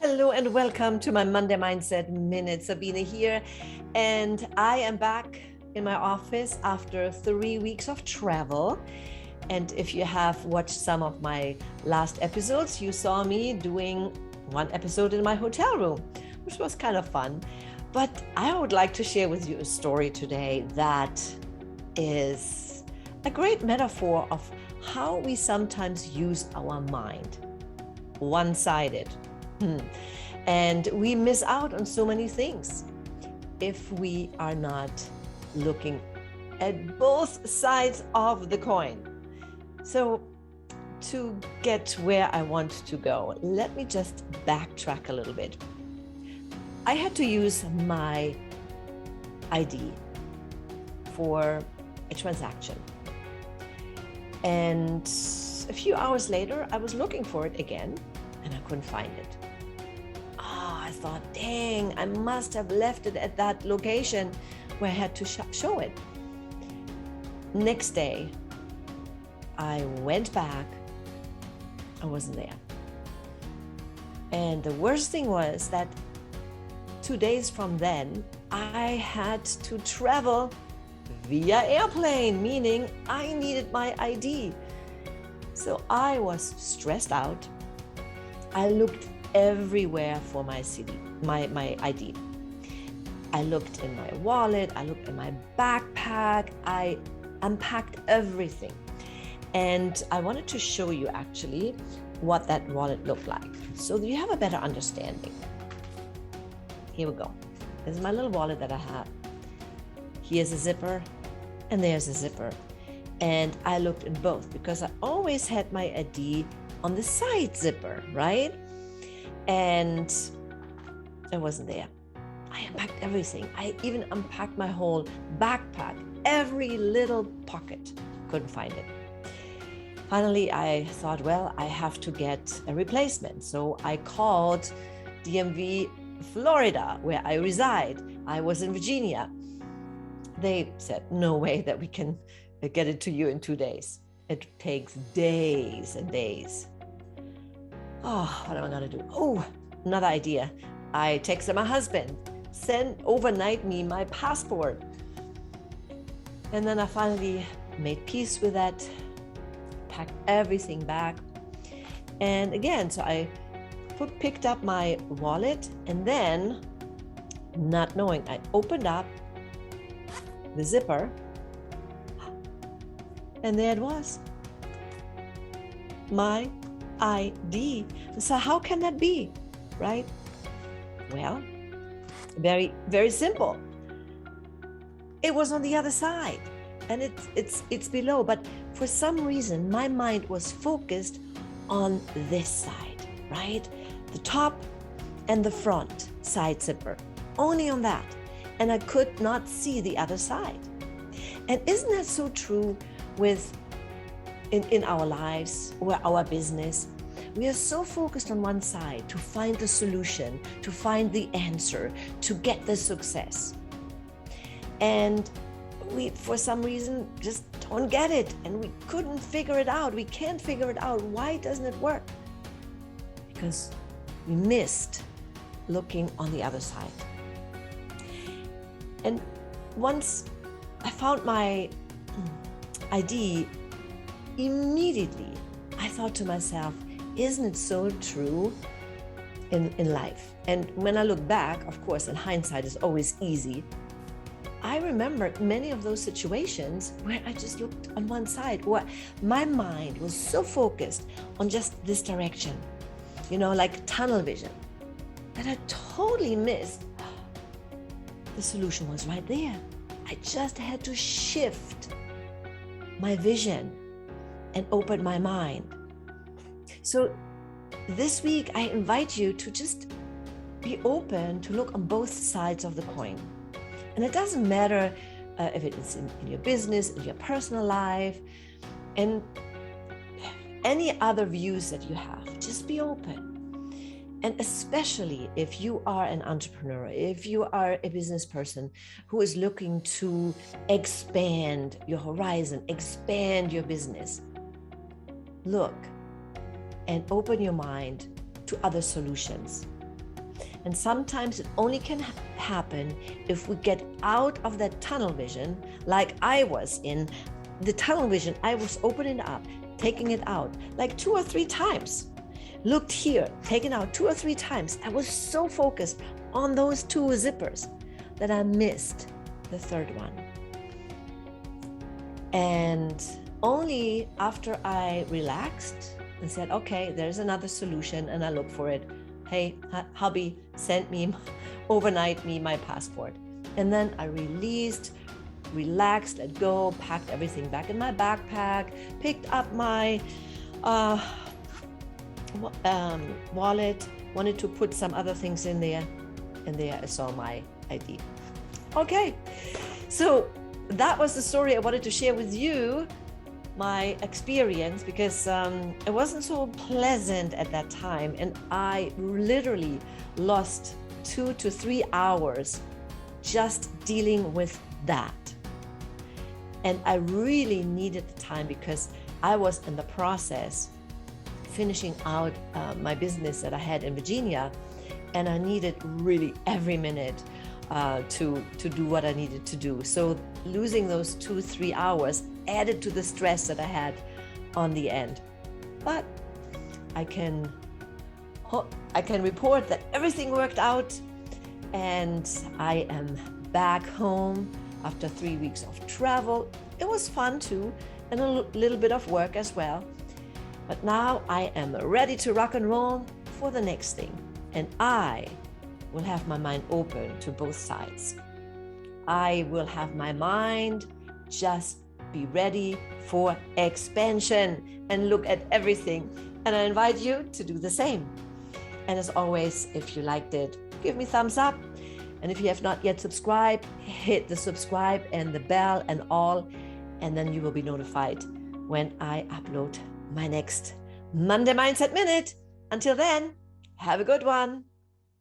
Hello and welcome to my Monday Mindset Minute. Sabina here, and I am back in my office after 3 weeks of travel. And if you have watched some of my last episodes, you saw me doing one episode in my hotel room, which was kind of fun. But I would like to share with you a story today that is a great metaphor of how we sometimes use our mind, one-sided. And we miss out on so many things if we are not looking at both sides of the coin. So to get where I want to go, let me just backtrack a little bit. I had to use my ID for a transaction. And a few hours later, I was looking for it again and I couldn't find it. I thought, dang, I must have left it at that location where I had to show it. Next day, I went back. I wasn't there. And the worst thing was that 2 days from then, I had to travel via airplane, meaning I needed my ID. So I was stressed out. I looked everywhere for my ID. I looked in my wallet, I looked in my backpack, I unpacked everything. And I wanted to show you actually what that wallet looked like, so that you have a better understanding. Here we go. This is my little wallet that I have. Here's a zipper and there's a zipper. And I looked in both because I always had my ID on the side zipper, right? And it wasn't there. I unpacked everything. I even unpacked my whole backpack, every little pocket. Couldn't find it. Finally, I thought, well, I have to get a replacement. So I called DMV, Florida, where I reside. I was in Virginia. They said, no way that we can get it to you in 2 days. It takes days and days. Oh, what am I going to do? Oh, another idea. I texted my husband, overnight me my passport. And then I finally made peace with that, packed everything back. And again, so I picked up my wallet, and then, not knowing, I opened up the zipper, and there it was. My ID. So how can that be, right? Well, very, very simple. It was on the other side, and it's below. But for some reason, my mind was focused on this side, right? The top and the front side zipper, only on that, and I could not see the other side. And isn't that so true with in our lives or our business? We are so focused on one side to find the solution, to find the answer, to get the success. And we, for some reason, just don't get it. And we couldn't figure it out. We can't figure it out. Why doesn't it work? Because we missed looking on the other side. And once I found my ID, immediately I thought to myself, isn't it so true in life? And when I look back, of course, in hindsight is always easy. I remember many of those situations where I just looked on one side, or my mind was so focused on just this direction, like tunnel vision, that I totally missed. The solution was right there. I just had to shift my vision and open my mind. So this week, I invite you to just be open to look on both sides of the coin. And it doesn't matter if it is in your business, in your personal life, and any other views that you have. Just be open. And especially if you are an entrepreneur, if you are a business person who is looking to expand your horizon, expand your business, look and open your mind to other solutions. And sometimes it only can happen if we get out of that tunnel vision, like I was in. The tunnel vision, I was opening up, taking it out like 2 or 3 times. Looked here, taken out 2 or 3 times. I was so focused on those 2 zippers that I missed the 3rd one. And only after I relaxed and said, okay, there's another solution, and I look for it. Hey, hubby sent me overnight my passport. And then I released, relaxed, let go, packed everything back in my backpack, picked up my wallet, wanted to put some other things in there, and there I saw my ID. Okay, so that was the story I wanted to share with you, my experience, because it wasn't so pleasant at that time, and I literally lost 2 to 3 hours just dealing with that. And I really needed the time because I was in the process finishing out my business that I had in Virginia, and I needed really every minute to do what I needed to do. So losing those 2-3 hours added to the stress that I had on the end. But I can report that everything worked out, and I am back home after 3 weeks of travel. It was fun too, and a little bit of work as well. But now I am ready to rock and roll for the next thing, and I will have my mind open to both sides. I will have my mind just be ready for expansion and look at everything. And I invite you to do the same. And as always, if you liked it, give me thumbs up. And if you have not yet subscribed, hit the subscribe and the bell and all, and then you will be notified when I upload my next Monday Mindset Minute. Until then, have a good one.